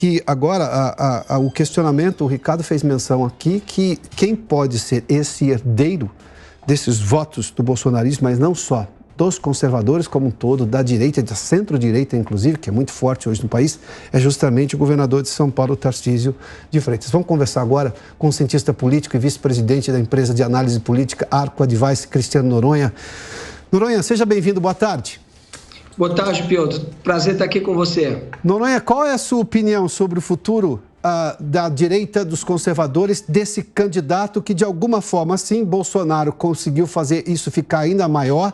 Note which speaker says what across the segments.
Speaker 1: que agora o questionamento, o Ricardo fez menção aqui, que quem pode ser esse herdeiro desses votos do bolsonarismo, mas não só, dos conservadores como um todo, da direita, da centro-direita inclusive, que é muito forte hoje no país, é justamente o governador de São Paulo, Tarcísio de Freitas. Vamos conversar agora com o cientista político e vice-presidente da empresa de análise política Arco Advice, Cristiano Noronha. Noronha, seja bem-vindo, boa tarde.
Speaker 2: Boa tarde, Piotr. Prazer estar aqui com você.
Speaker 1: Noronha, qual é a sua opinião sobre o futuro da direita dos conservadores, desse candidato que, de alguma forma, sim, Bolsonaro conseguiu fazer isso ficar ainda maior?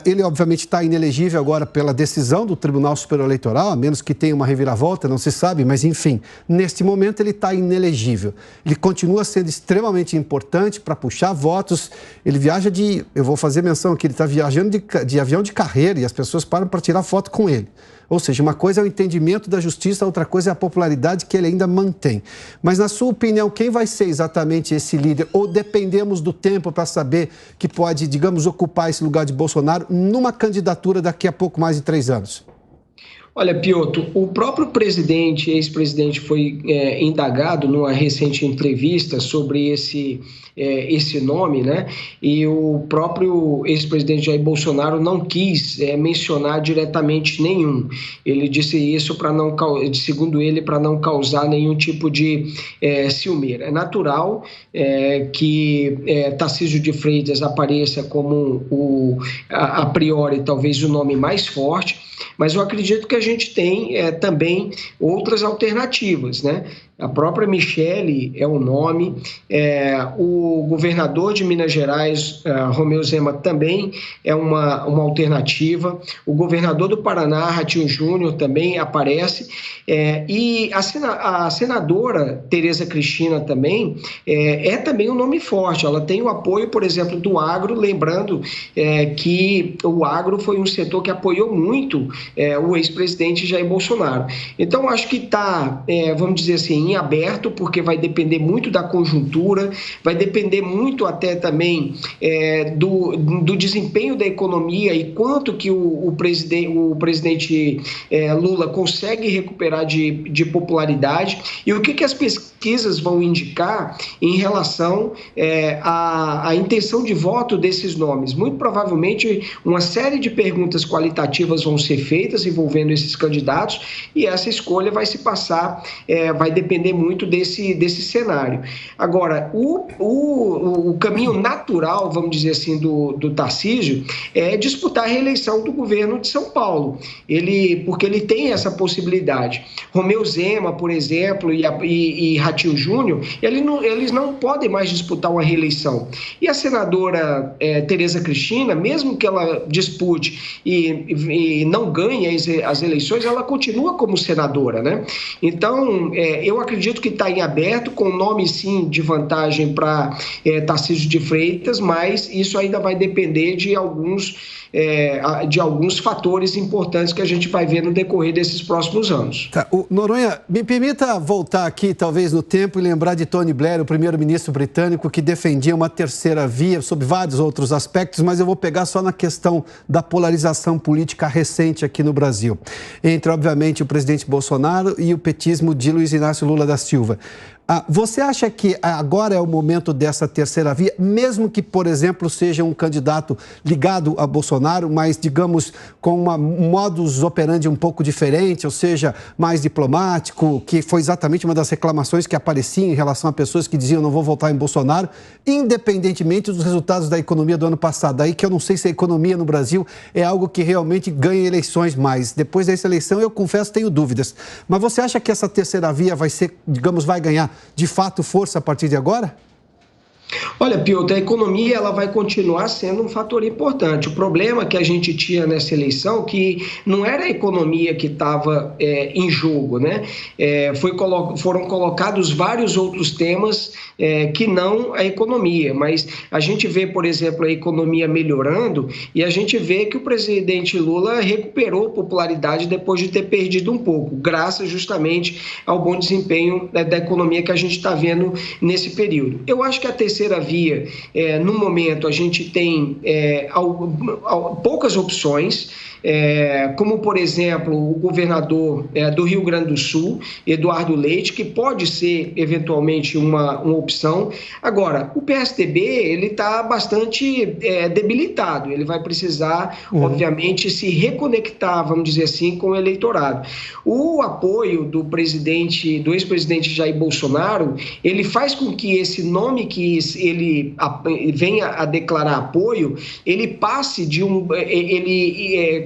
Speaker 1: Ele, obviamente, está inelegível agora pela decisão do Tribunal Superior Eleitoral, a menos que tenha uma reviravolta, não se sabe, mas, enfim, neste momento ele está inelegível. Ele continua sendo extremamente importante para puxar votos. Ele viaja eu vou fazer menção aqui, ele está viajando de avião de carreira e as pessoas param para tirar foto com ele. Ou seja, uma coisa é o entendimento da justiça, outra coisa é a popularidade que ele ainda mantém. Mas, na sua opinião, quem vai ser exatamente esse líder? Ou dependemos do tempo para saber que pode, digamos, ocupar esse lugar de Bolsonaro numa candidatura daqui a pouco mais de 3 anos?
Speaker 2: Olha, Piotr, o próprio ex-presidente foi indagado numa recente entrevista sobre esse nome, né? E o próprio ex-presidente Jair Bolsonaro não quis mencionar diretamente nenhum. Ele disse isso segundo ele, para não causar nenhum tipo de ciumeira. É natural que Tarcísio de Freitas apareça como a priori talvez o nome mais forte, mas eu acredito que a gente tem também outras alternativas, né? A própria Michele é um nome, o governador de Minas Gerais, Romeu Zema, também é uma alternativa, o governador do Paraná, Ratinho Júnior, também aparece, e a senadora Tereza Cristina também é também um nome forte. Ela tem o apoio, por exemplo, do agro, lembrando que o agro foi um setor que apoiou muito o ex-presidente Jair Bolsonaro. Então, acho que está, vamos dizer assim, em aberto, porque vai depender muito da conjuntura, vai depender muito até também do desempenho da economia e quanto que o presidente Lula consegue recuperar de popularidade e o que as pesquisas vão indicar em relação à intenção de voto desses nomes. Muito provavelmente uma série de perguntas qualitativas vão ser feitas envolvendo esses candidatos e essa escolha vai se passar, vai depender muito desse cenário. Agora, o caminho natural, vamos dizer assim, do Tarcísio é disputar a reeleição do governo de São Paulo, porque ele tem essa possibilidade. Romeu Zema, por exemplo, e Ratinho Júnior, eles não podem mais disputar uma reeleição. E a senadora Tereza Cristina, mesmo que ela dispute e não ganhe as eleições, ela continua como senadora, né? Então, eu acredito que está em aberto, com nome sim de vantagem para Tarcísio de Freitas, mas isso ainda vai depender de alguns fatores importantes que a gente vai ver no decorrer desses próximos anos.
Speaker 1: Tá. Noronha, me permita voltar aqui, talvez, no tempo e lembrar de Tony Blair, o primeiro-ministro britânico, que defendia uma terceira via sobre vários outros aspectos, mas eu vou pegar só na questão da polarização política recente aqui no Brasil, entre, obviamente, o presidente Bolsonaro e o petismo de Luiz Inácio Lula da Silva. Você acha que agora é o momento dessa terceira via, mesmo que, por exemplo, seja um candidato ligado a Bolsonaro, mas, digamos, com um modus operandi um pouco diferente, ou seja, mais diplomático, que foi exatamente uma das reclamações que apareciam em relação a pessoas que diziam não vou votar em Bolsonaro, independentemente dos resultados da economia do ano passado? Aí que eu não sei se a economia no Brasil é algo que realmente ganha eleições mais. Depois dessa eleição, eu confesso, tenho dúvidas. Mas você acha que essa terceira via vai ser, digamos, vai ganhar de fato força a partir de agora?
Speaker 2: Olha, Piotr, a economia ela vai continuar sendo um fator importante. O problema que a gente tinha nessa eleição que não era a economia que estava em jogo, né? Foram colocados vários outros temas que não a economia, mas a gente vê, por exemplo, a economia melhorando e a gente vê que o presidente Lula recuperou popularidade depois de ter perdido um pouco, graças justamente ao bom desempenho da economia que a gente está vendo nesse período. Eu acho que a terceira via, no momento, a gente tem poucas opções. como, por exemplo, o governador do Rio Grande do Sul, Eduardo Leite, que pode ser, eventualmente, uma opção. Agora, o PSDB, ele está bastante debilitado, ele vai precisar, obviamente, se reconectar, vamos dizer assim, com o eleitorado. O apoio do ex-presidente Jair Bolsonaro, ele faz com que esse nome que ele venha a declarar apoio, ele passe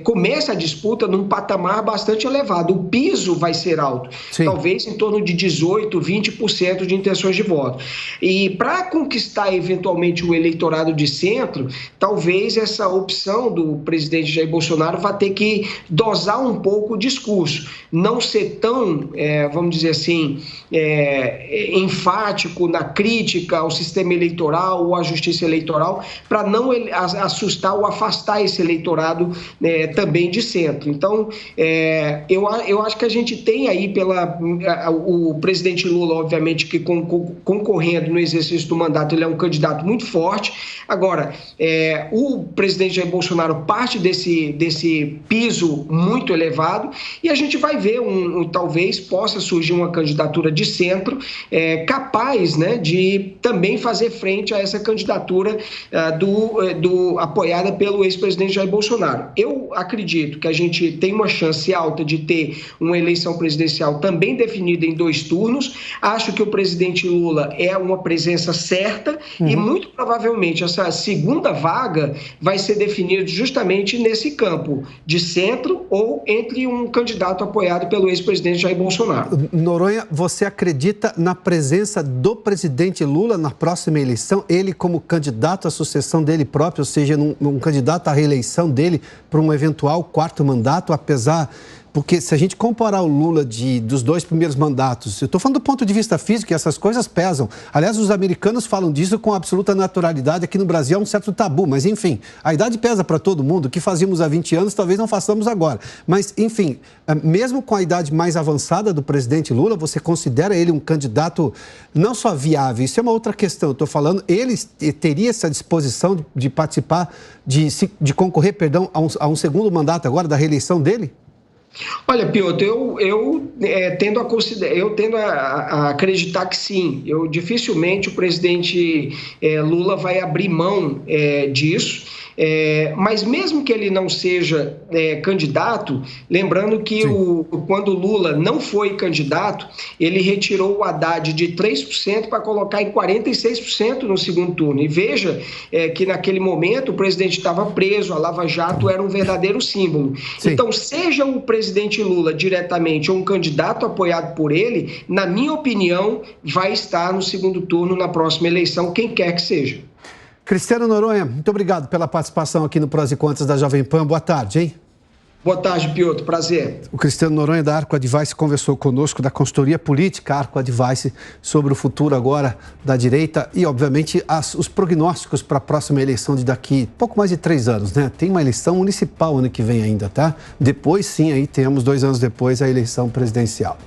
Speaker 2: começa a disputa num patamar bastante elevado. O piso vai ser alto, sim, talvez em torno de 18%, 20% de intenções de voto. E para conquistar eventualmente o eleitorado de centro, talvez essa opção do presidente Jair Bolsonaro vá ter que dosar um pouco o discurso, não ser tão, vamos dizer assim, enfático na crítica ao sistema eleitoral ou à justiça eleitoral, para não assustar ou afastar esse eleitorado também de centro. Então, eu acho que a gente tem aí o presidente Lula, obviamente, que concorrendo no exercício do mandato, ele é um candidato muito forte. Agora, o presidente Jair Bolsonaro parte desse piso muito elevado e a gente vai ver, talvez possa surgir uma candidatura de centro capaz, né, de também fazer frente a essa candidatura apoiada pelo ex-presidente Jair Bolsonaro. Eu acredito que a gente tem uma chance alta de ter uma eleição presidencial também definida em 2 turnos. Acho que o presidente Lula é uma presença certa e muito provavelmente essa segunda vaga vai ser definida justamente nesse campo de centro ou entre um candidato apoiado pelo ex-presidente Jair Bolsonaro.
Speaker 1: Noronha, você acredita na presença do presidente Lula na próxima eleição? Ele como candidato à sucessão dele próprio, ou seja, num candidato à reeleição dele para um eventual 4º mandato, apesar... Porque se a gente comparar o Lula dos 2 primeiros mandatos, eu estou falando do ponto de vista físico, e essas coisas pesam. Aliás, os americanos falam disso com absoluta naturalidade. Aqui no Brasil é um certo tabu, mas enfim, a idade pesa para todo mundo. O que fazíamos há 20 anos, talvez não façamos agora. Mas, enfim, mesmo com a idade mais avançada do presidente Lula, você considera ele um candidato não só viável, isso é uma outra questão. Eu estou falando, ele teria essa disposição de participar, de concorrer, perdão, a um 2º mandato agora, da reeleição dele?
Speaker 2: Olha, Piotr, eu tendo a acreditar que sim. Dificilmente o presidente Lula vai abrir mão disso. Mas mesmo que ele não seja candidato, lembrando que quando o Lula não foi candidato, ele retirou o Haddad de 3% para colocar em 46% no 2º turno. E veja que naquele momento o presidente estava preso, a Lava Jato era um verdadeiro símbolo. Sim. Então, seja o presidente Lula diretamente ou um candidato apoiado por ele, na minha opinião, vai estar no 2º turno na próxima eleição, quem quer que seja.
Speaker 1: Cristiano Noronha, muito obrigado pela participação aqui no Prós e Contras da Jovem Pan. Boa tarde, hein?
Speaker 2: Boa tarde, Piotr. Prazer.
Speaker 1: O Cristiano Noronha da Arco Advice conversou conosco, da consultoria política Arco Advice, sobre o futuro agora da direita e, obviamente, os prognósticos para a próxima eleição de daqui pouco mais de 3 anos, né? Tem uma eleição municipal ano que vem ainda, tá? Depois, sim, aí temos 2 anos depois a eleição presidencial.